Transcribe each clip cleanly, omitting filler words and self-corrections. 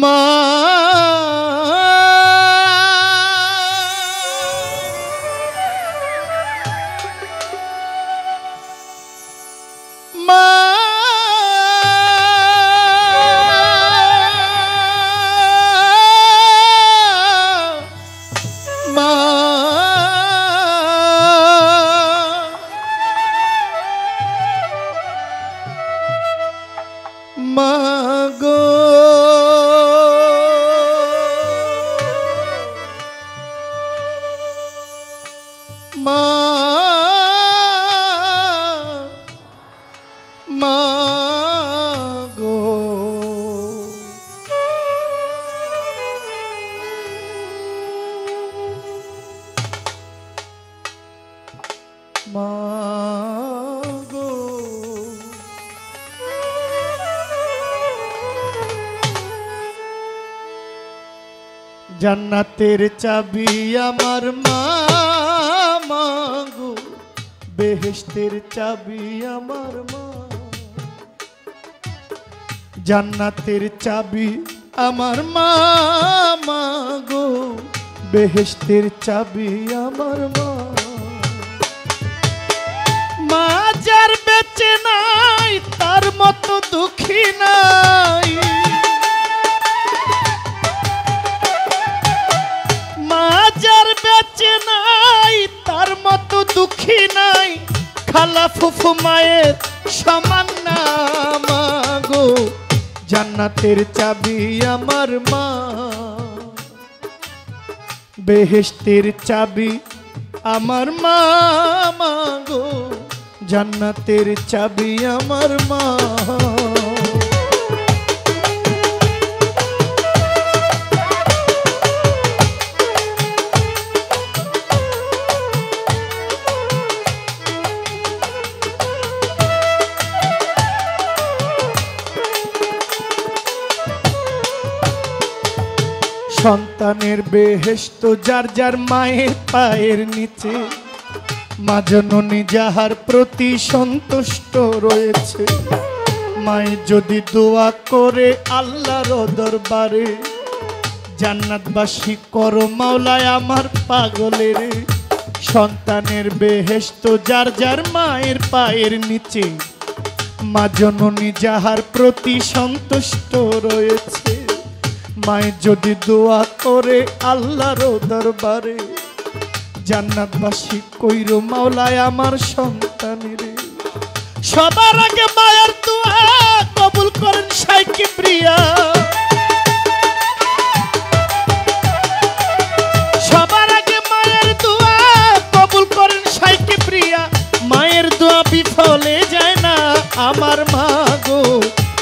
মা মাগো মা মাগো মাগো জান্নাতের চাবি আমার মা মাগো বেহেশতের চাবি আমার মা জান্নাতের চাবি আমার মা মাগো বেহেশতের চাবি আমার মা মা যার বেঁচে নাই তার মতো দুঃখী নাই তার মতো দুঃখী নাই খালা ফুফু মায়ের সমান না মাগো জান্নাতের চাবি আমার মা বেহেশতের চাবি আমার মা মাগো জান্নাতের চাবি আমার মা সন্তানের বেহেশত যার যার মায়ের পায়ের নিচে মা জননী যাহার প্রতি সন্তুষ্ট রয়েছে মায়ে যদি দোয়া করে আল্লাহর দরবারে জান্নাতবাসী করো মাওলায় আমার পাগলের সন্তানের বেহেশত যার যার মায়ের পায়ের নিচে মা জননী যাহার প্রতি সন্তুষ্ট রয়েছে মায়ে যদি দোয়া করে আল্লাহর দরবারে জান্নাতবাসী কইরো মাওলায় আমার সন্তানের সবার আগে মায়ের দোয়া কবুল করেন শাইখ কিবরিয়া সবার আগে মায়ের দোয়া কবুল করেন শাইখ কিবরিয়া মায়ের দোয়া বিফলে যায় না আমার মা গো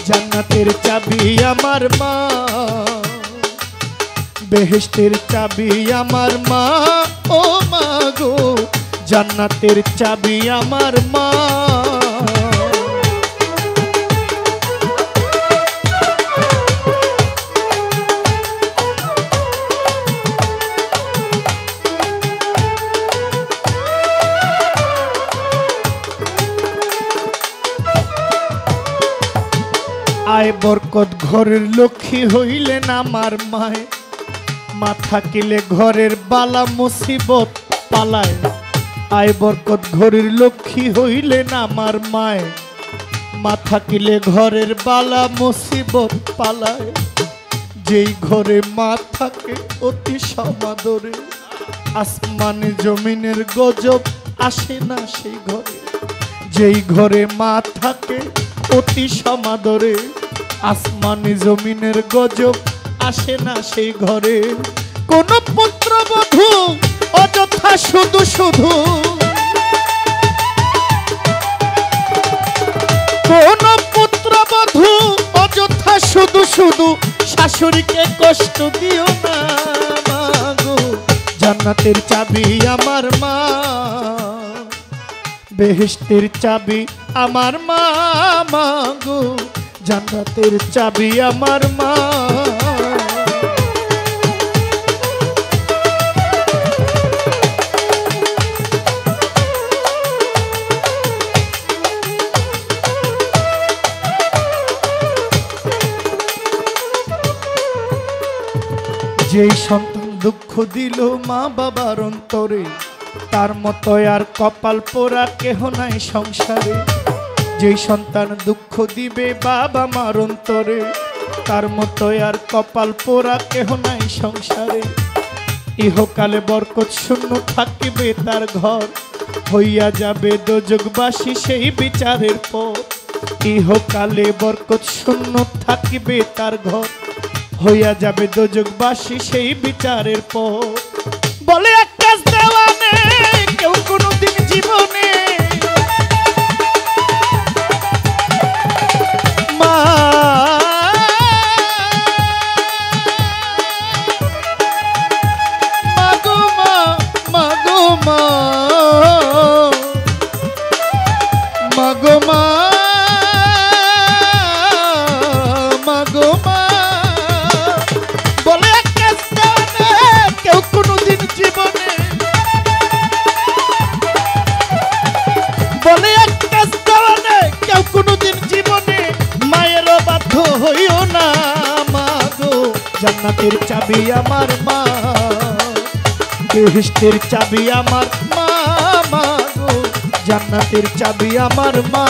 জান্নাতের চাবি আমার মা বেহেশতের চাবি আমার মা ও মা গো জান্নাতের চাবি আমার মা আয় বরকত ঘরের লক্ষ্মী হইলেন আমার মায় মা থাকিলে ঘরের বালা মুসিবত পালায় আয় বরকত ঘরের লক্ষ্মী হইলেন আমার মায় মা থাকিলে ঘরের বালা মুসিবত পালায় যেই ঘরে মা থাকে অতি সমাদরে আসমানে জমিনের গজব আসে না সেই ঘরে যেই ঘরে মা থাকে অতি সমাদরে আসমানে জমিনের গজব আসে না সেই ঘরে কোন পুত্রবধূ অযথা শুধু শুধু কোন পুত্রবধূ অযথা শুধু শুধু শাশুড়িকে কষ্ট দিও না মাগো জান্নাতের চাবি আমার মা বেহেশতের চাবি আমার মা মাগো জান্নাতের চাবি আমার মা যেই সন্তান দুঃখ দিল মা বাবার অন্তরে, তার মতো আর কপাল পোড়া কেহ নাই সংসারে। যেই সন্তান দুঃখ দিবে বাবা মার অন্তরে, তার মতো আর কপাল পোড়া কেহ নাই সংসারে। ইহকালে বরকত শূন্য থাকিবে তার ঘর, হইয়া যাবে দোজকবাসী সেই বিচারের পর। ইহকালে বরকত শূন্য থাকিবে তার ঘর, হইয়া যাবে দোজকবাসী সেই বিচারের পর। বলে আকাশ দেওয়ানে কেউ কোনোদিন জীবনে মা মাগো মা মাগো মা মাগো মা মাগো মা। বলে আকাশ দেওয়ানে কেউ কোনোদিন জীবনে, বলে আকাশ দেওয়ানে কেউ কোনোদিন জীবনে মায়ের বাধ্য হইও না। মাগো জান্নাতের চাবি আমার মা, বেহেশতের চাবি আমার মা। মাগো জান্নাতের চাবি আমার মা।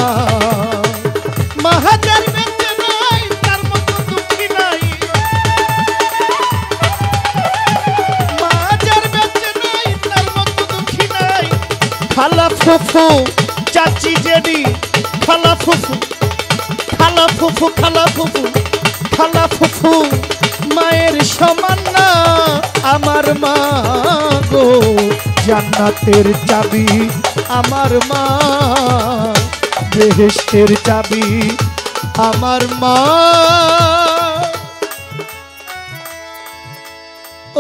মাহাজার বেঁচে নাই তার মতো দুঃখী নাই, মাহাজার বেঁচে নাই তার মতো দুঃখী নাই। খালা ফুফু চাচি জেডি, খালা ফুফু খালা ফুফু খালা ফুফু খালা ফুফু মায়ের সমান না আমার মা গো। জান্নাতের চাবি আমার মা, বেহেশতের চাবি আমার মা।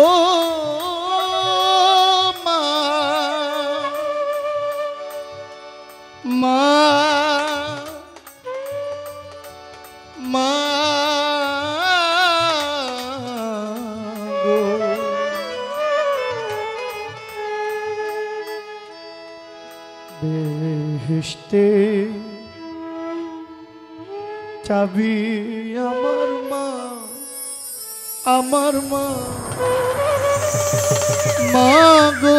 ও মা মা মা গো। বেহেশতে চাবি আমার মা, আমার মা, মা গো।